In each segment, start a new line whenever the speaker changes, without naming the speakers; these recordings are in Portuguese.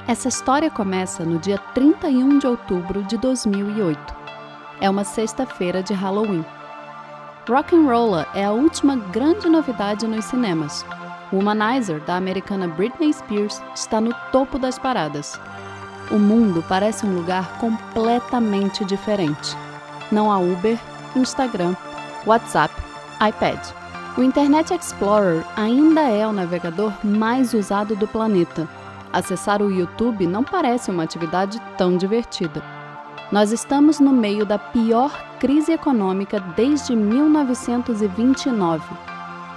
Essa história começa no dia 31 de outubro de 2008. É uma sexta-feira de Halloween. Rock'n'Rolla é a última grande novidade nos cinemas. O Womanizer, da americana Britney Spears, está no topo das paradas. O mundo parece um lugar completamente diferente. Não há Uber, Instagram, WhatsApp, iPad. O Internet Explorer ainda é o navegador mais usado do planeta. Acessar o YouTube não parece uma atividade tão divertida. Nós estamos no meio da pior crise econômica desde 1929.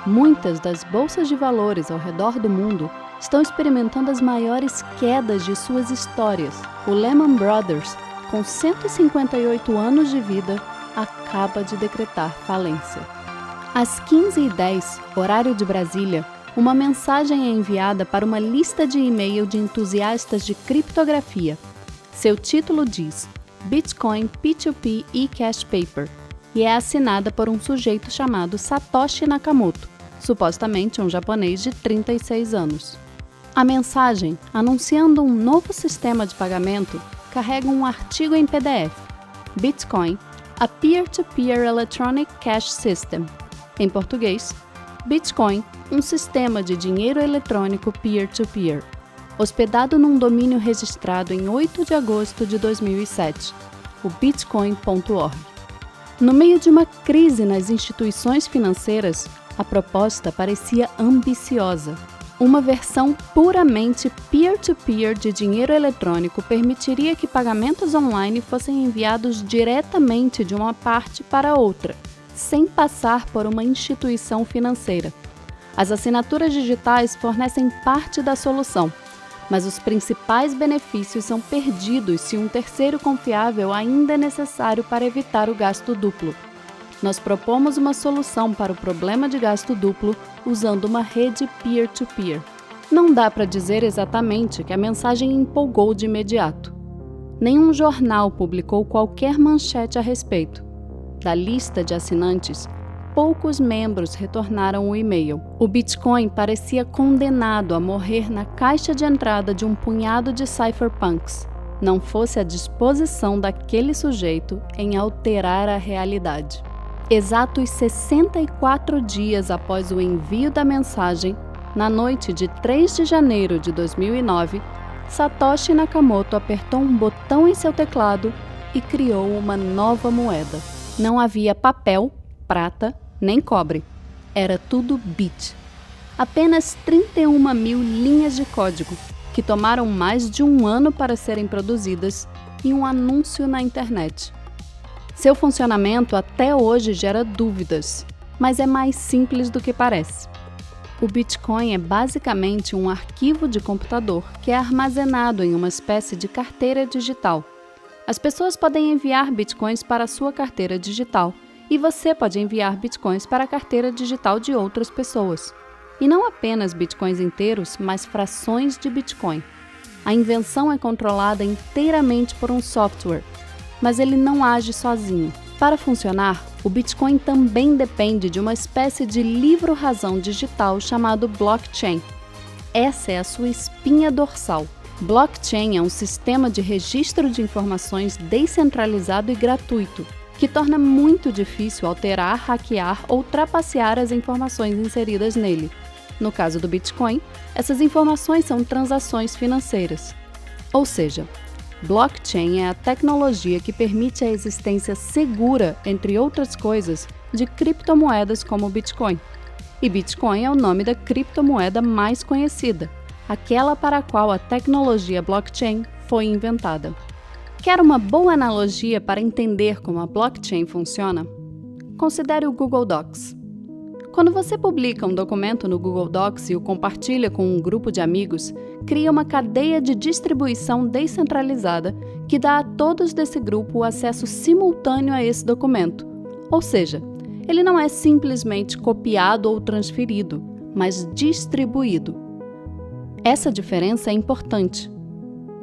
Muitas das bolsas de valores ao redor do mundo estão experimentando as maiores quedas de suas histórias. O Lehman Brothers, com 158 anos de vida, acaba de decretar falência. Às 15h10, horário de Brasília, uma mensagem é enviada para uma lista de e-mail de entusiastas de criptografia. Seu título diz Bitcoin P2P e-Cash Paper e é assinada por um sujeito chamado Satoshi Nakamoto, supostamente um japonês de 36 anos. A mensagem, anunciando um novo sistema de pagamento, carrega um artigo em PDF, Bitcoin, a Peer-to-Peer Electronic Cash System. Em português, Bitcoin, um sistema de dinheiro eletrônico peer-to-peer, hospedado num domínio registrado em 8 de agosto de 2007, o bitcoin.org. No meio de uma crise nas instituições financeiras, a proposta parecia ambiciosa. Uma versão puramente peer-to-peer de dinheiro eletrônico permitiria que pagamentos online fossem enviados diretamente de uma parte para outra, sem passar por uma instituição financeira. As assinaturas digitais fornecem parte da solução, mas os principais benefícios são perdidos se um terceiro confiável ainda é necessário para evitar o gasto duplo. Nós propomos uma solução para o problema de gasto duplo usando uma rede peer-to-peer. Não dá para dizer exatamente que a mensagem empolgou de imediato. Nenhum jornal publicou qualquer manchete a respeito. Da lista de assinantes, poucos membros retornaram o e-mail. O Bitcoin parecia condenado a morrer na caixa de entrada de um punhado de cypherpunks, não fosse a disposição daquele sujeito em alterar a realidade. Exatos 64 dias após o envio da mensagem, na noite de 3 de janeiro de 2009, Satoshi Nakamoto apertou um botão em seu teclado e criou uma nova moeda. Não havia papel, prata, nem cobre. Era tudo bit. Apenas 31 mil linhas de código, que tomaram mais de um ano para serem produzidas, e um anúncio na internet. Seu funcionamento até hoje gera dúvidas, mas é mais simples do que parece. O Bitcoin é basicamente um arquivo de computador que é armazenado em uma espécie de carteira digital. As pessoas podem enviar bitcoins para a sua carteira digital e você pode enviar bitcoins para a carteira digital de outras pessoas. E não apenas bitcoins inteiros, mas frações de bitcoin. A invenção é controlada inteiramente por um software, mas ele não age sozinho. Para funcionar, o Bitcoin também depende de uma espécie de livro-razão digital chamado blockchain. Essa é a sua espinha dorsal. Blockchain é um sistema de registro de informações descentralizado e gratuito, que torna muito difícil alterar, hackear ou trapacear as informações inseridas nele. No caso do Bitcoin, essas informações são transações financeiras. Ou seja, blockchain é a tecnologia que permite a existência segura, entre outras coisas, de criptomoedas como o Bitcoin. E Bitcoin é o nome da criptomoeda mais conhecida, aquela para a qual a tecnologia blockchain foi inventada. Quer uma boa analogia para entender como a blockchain funciona? Considere o Google Docs. Quando você publica um documento no Google Docs e o compartilha com um grupo de amigos, cria uma cadeia de distribuição descentralizada que dá a todos desse grupo o acesso simultâneo a esse documento. Ou seja, ele não é simplesmente copiado ou transferido, mas distribuído. Essa diferença é importante.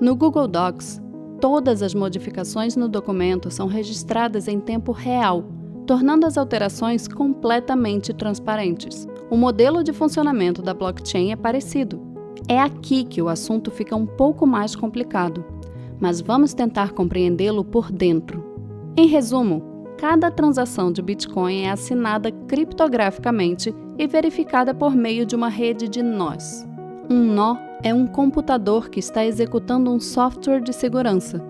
No Google Docs, todas as modificações no documento são registradas em tempo real, tornando as alterações completamente transparentes. O modelo de funcionamento da blockchain é parecido. É aqui que o assunto fica um pouco mais complicado, mas vamos tentar compreendê-lo por dentro. Em resumo, cada transação de Bitcoin é assinada criptograficamente e verificada por meio de uma rede de nós. Um nó é um computador que está executando um software de segurança.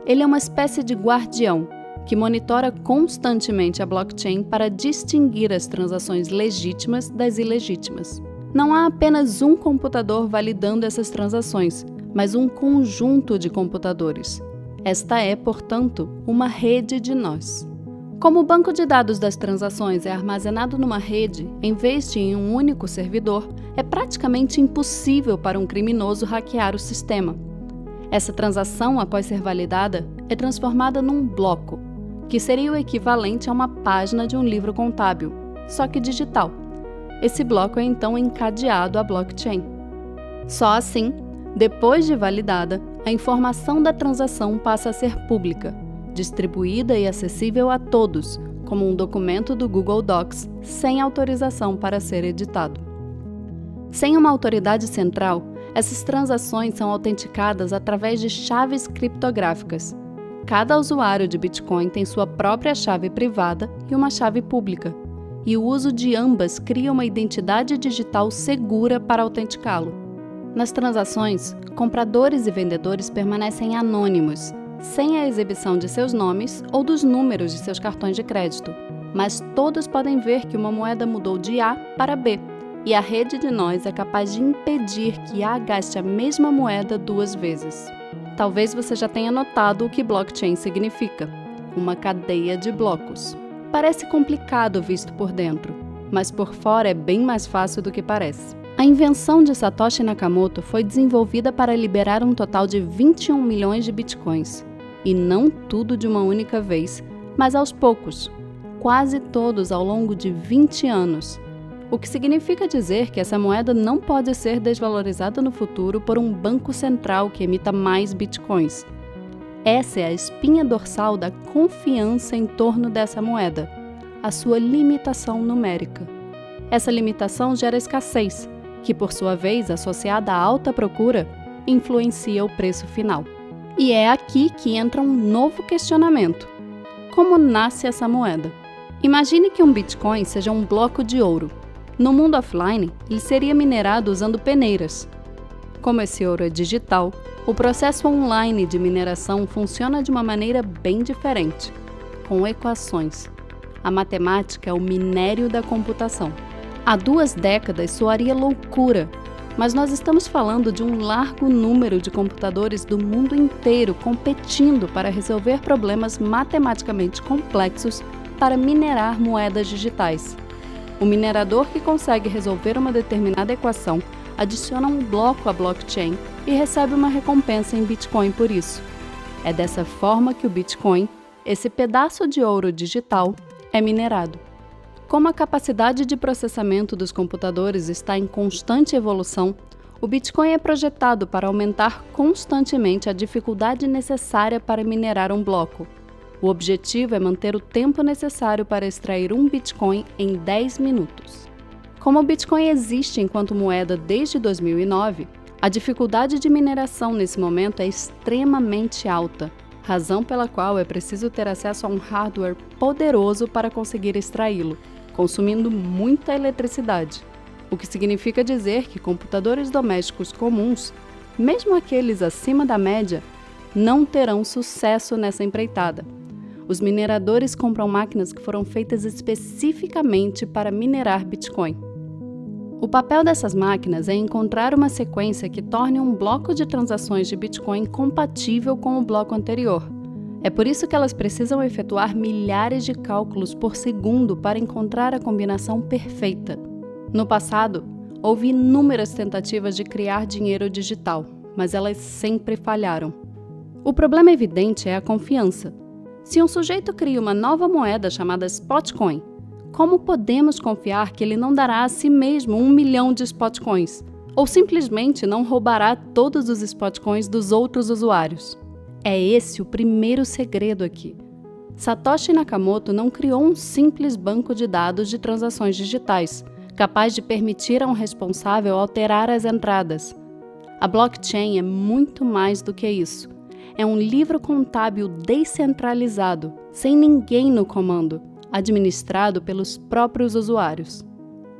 Ele é uma espécie de guardião que monitora constantemente a blockchain para distinguir as transações legítimas das ilegítimas. Não há apenas um computador validando essas transações, mas um conjunto de computadores. Esta é, portanto, uma rede de nós. Como o banco de dados das transações é armazenado numa rede, em vez de em um único servidor, é praticamente impossível para um criminoso hackear o sistema. Essa transação, após ser validada, é transformada num bloco, que seria o equivalente a uma página de um livro contábil, só que digital. Esse bloco é então encadeado à blockchain. Só assim, depois de validada, a informação da transação passa a ser pública, distribuída e acessível a todos, como um documento do Google Docs, sem autorização para ser editado. Sem uma autoridade central, essas transações são autenticadas através de chaves criptográficas. Cada usuário de Bitcoin tem sua própria chave privada e uma chave pública, e o uso de ambas cria uma identidade digital segura para autenticá-lo. Nas transações, compradores e vendedores permanecem anônimos, sem a exibição de seus nomes ou dos números de seus cartões de crédito, mas todos podem ver que uma moeda mudou de A para B, e a rede de nós é capaz de impedir que A gaste a mesma moeda duas vezes. Talvez você já tenha notado o que blockchain significa: uma cadeia de blocos. Parece complicado visto por dentro, mas por fora é bem mais fácil do que parece. A invenção de Satoshi Nakamoto foi desenvolvida para liberar um total de 21 milhões de bitcoins. E não tudo de uma única vez, mas aos poucos, quase todos ao longo de 20 anos. O que significa dizer que essa moeda não pode ser desvalorizada no futuro por um banco central que emita mais bitcoins. Essa é a espinha dorsal da confiança em torno dessa moeda, a sua limitação numérica. Essa limitação gera escassez, que por sua vez, associada à alta procura, influencia o preço final. E é aqui que entra um novo questionamento. Como nasce essa moeda? Imagine que um Bitcoin seja um bloco de ouro. No mundo offline, ele seria minerado usando peneiras. Como esse ouro é digital, o processo online de mineração funciona de uma maneira bem diferente, com equações. A matemática é o minério da computação. Há 2 décadas soaria loucura, mas nós estamos falando de um largo número de computadores do mundo inteiro competindo para resolver problemas matematicamente complexos para minerar moedas digitais. O minerador que consegue resolver uma determinada equação adiciona um bloco à blockchain e recebe uma recompensa em Bitcoin por isso. É dessa forma que o Bitcoin, esse pedaço de ouro digital, é minerado. Como a capacidade de processamento dos computadores está em constante evolução, o Bitcoin é projetado para aumentar constantemente a dificuldade necessária para minerar um bloco. O objetivo é manter o tempo necessário para extrair um Bitcoin em 10 minutos. Como o Bitcoin existe enquanto moeda desde 2009, a dificuldade de mineração nesse momento é extremamente alta, razão pela qual é preciso ter acesso a um hardware poderoso para conseguir extraí-lo, consumindo muita eletricidade, o que significa dizer que computadores domésticos comuns, mesmo aqueles acima da média, não terão sucesso nessa empreitada. Os mineradores compram máquinas que foram feitas especificamente para minerar Bitcoin. O papel dessas máquinas é encontrar uma sequência que torne um bloco de transações de Bitcoin compatível com o bloco anterior. É por isso que elas precisam efetuar milhares de cálculos por segundo para encontrar a combinação perfeita. No passado, houve inúmeras tentativas de criar dinheiro digital, mas elas sempre falharam. O problema evidente é a confiança. Se um sujeito cria uma nova moeda chamada Spotcoin, como podemos confiar que ele não dará a si mesmo 1 milhão de Spotcoins? Ou simplesmente não roubará todos os Spotcoins dos outros usuários? É esse o primeiro segredo aqui. Satoshi Nakamoto não criou um simples banco de dados de transações digitais, capaz de permitir a um responsável alterar as entradas. A blockchain é muito mais do que isso. É um livro contábil descentralizado, sem ninguém no comando, administrado pelos próprios usuários.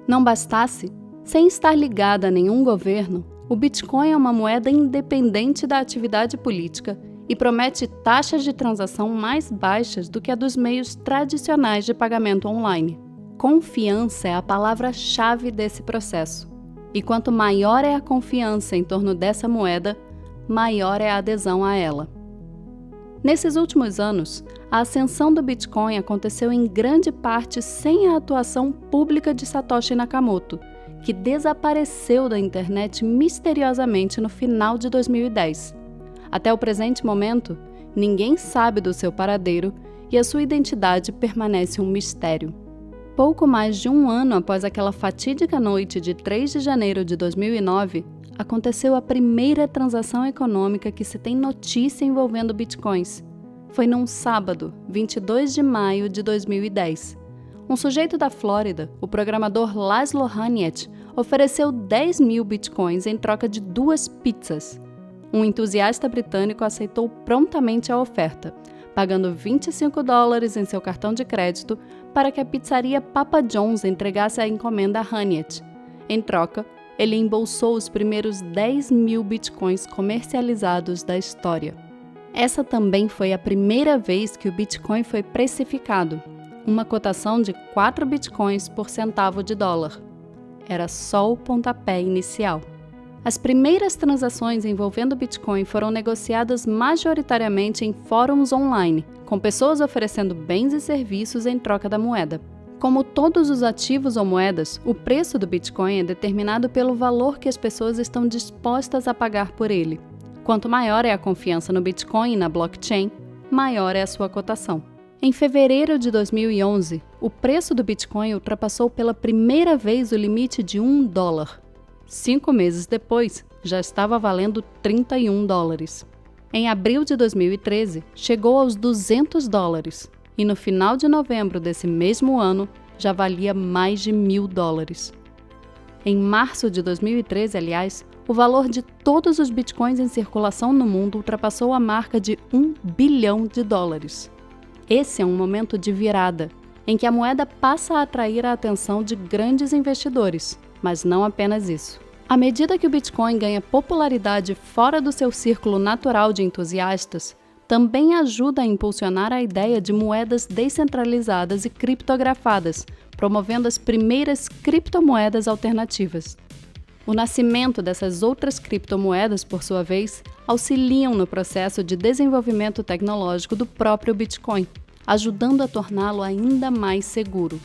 Não bastasse, sem estar ligada a nenhum governo, o Bitcoin é uma moeda independente da atividade política e promete taxas de transação mais baixas do que a dos meios tradicionais de pagamento online. Confiança é a palavra-chave desse processo. E quanto maior é a confiança em torno dessa moeda, maior é a adesão a ela. Nesses últimos anos, a ascensão do Bitcoin aconteceu em grande parte sem a atuação pública de Satoshi Nakamoto, que desapareceu da internet misteriosamente no final de 2010. Até o presente momento, ninguém sabe do seu paradeiro e a sua identidade permanece um mistério. Pouco mais de um ano após aquela fatídica noite de 3 de janeiro de 2009, aconteceu a primeira transação econômica que se tem notícia envolvendo bitcoins. Foi num sábado, 22 de maio de 2010. Um sujeito da Flórida, o programador Laszlo Haniet, ofereceu 10 mil bitcoins em troca de 2 pizzas. Um entusiasta britânico aceitou prontamente a oferta, pagando $25 em seu cartão de crédito para que a pizzaria Papa John's entregasse a encomenda a Haniet. Em troca, ele embolsou os primeiros 10 mil bitcoins comercializados da história. Essa também foi a primeira vez que o Bitcoin foi precificado, uma cotação de 4 bitcoins por centavo de dólar. Era só o pontapé inicial. As primeiras transações envolvendo Bitcoin foram negociadas majoritariamente em fóruns online, com pessoas oferecendo bens e serviços em troca da moeda. Como todos os ativos ou moedas, o preço do Bitcoin é determinado pelo valor que as pessoas estão dispostas a pagar por ele. Quanto maior é a confiança no Bitcoin e na blockchain, maior é a sua cotação. Em fevereiro de 2011, o preço do Bitcoin ultrapassou pela primeira vez o limite de $1. 5 meses depois, já estava valendo $31. Em abril de 2013, chegou aos $200 e no final de novembro desse mesmo ano, já valia mais de $1.000. Em março de 2013, aliás, o valor de todos os bitcoins em circulação no mundo ultrapassou a marca de $1 bilhão. Esse é um momento de virada, em que a moeda passa a atrair a atenção de grandes investidores, mas não apenas isso. À medida que o Bitcoin ganha popularidade fora do seu círculo natural de entusiastas, também ajuda a impulsionar a ideia de moedas descentralizadas e criptografadas, promovendo as primeiras criptomoedas alternativas. O nascimento dessas outras criptomoedas, por sua vez, auxiliam no processo de desenvolvimento tecnológico do próprio Bitcoin, ajudando a torná-lo ainda mais seguro.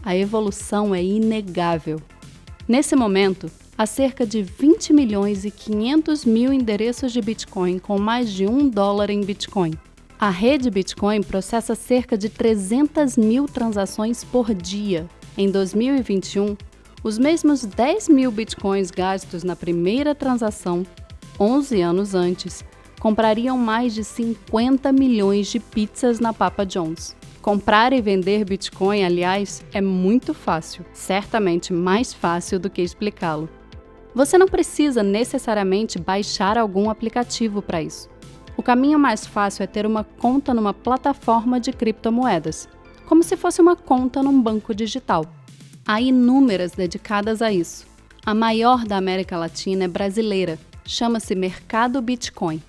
A evolução é inegável. Nesse momento, há cerca de 20 milhões e 500 mil endereços de Bitcoin com mais de $1 em Bitcoin. A rede Bitcoin processa cerca de 300 mil transações por dia. Em 2021, os mesmos 10 mil Bitcoins gastos na primeira transação, 11 anos antes, comprariam mais de 50 milhões de pizzas na Papa John's. Comprar e vender Bitcoin, aliás, é muito fácil, certamente mais fácil do que explicá-lo. Você não precisa necessariamente baixar algum aplicativo para isso. O caminho mais fácil é ter uma conta numa plataforma de criptomoedas, como se fosse uma conta num banco digital. Há inúmeras dedicadas a isso. A maior da América Latina é brasileira, chama-se Mercado Bitcoin.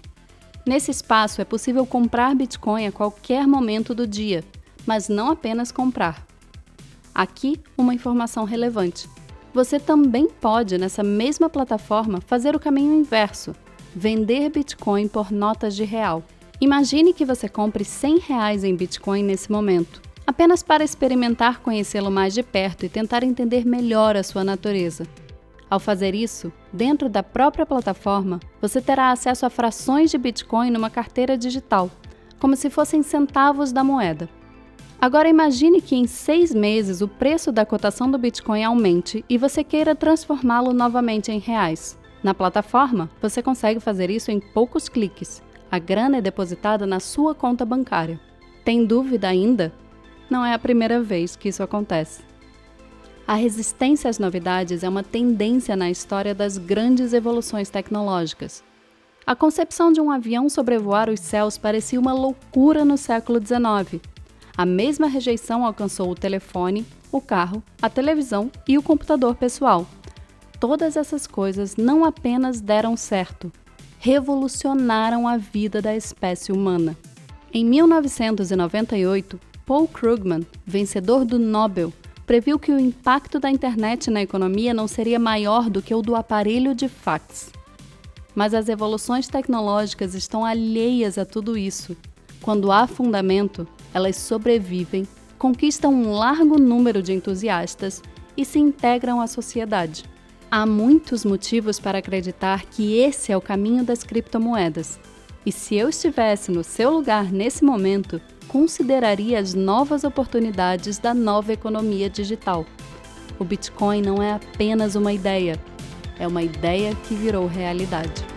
Nesse espaço é possível comprar Bitcoin a qualquer momento do dia, mas não apenas comprar. Aqui, uma informação relevante. Você também pode, nessa mesma plataforma, fazer o caminho inverso, vender Bitcoin por notas de real. Imagine que você compre R$100 em Bitcoin nesse momento, apenas para experimentar conhecê-lo mais de perto e tentar entender melhor a sua natureza. Ao fazer isso, dentro da própria plataforma, você terá acesso a frações de Bitcoin numa carteira digital, como se fossem centavos da moeda. Agora imagine que em 6 meses o preço da cotação do Bitcoin aumente e você queira transformá-lo novamente em reais. Na plataforma, você consegue fazer isso em poucos cliques. A grana é depositada na sua conta bancária. Tem dúvida ainda? Não é a primeira vez que isso acontece. A resistência às novidades é uma tendência na história das grandes evoluções tecnológicas. A concepção de um avião sobrevoar os céus parecia uma loucura no século XIX. A mesma rejeição alcançou o telefone, o carro, a televisão e o computador pessoal. Todas essas coisas não apenas deram certo, revolucionaram a vida da espécie humana. Em 1998, Paul Krugman, vencedor do Nobel, previu que o impacto da internet na economia não seria maior do que o do aparelho de fax. Mas as evoluções tecnológicas estão alheias a tudo isso. Quando há fundamento, elas sobrevivem, conquistam um largo número de entusiastas e se integram à sociedade. Há muitos motivos para acreditar que esse é o caminho das criptomoedas. E se eu estivesse no seu lugar nesse momento, consideraria as novas oportunidades da nova economia digital. O Bitcoin não é apenas uma ideia, é uma ideia que virou realidade.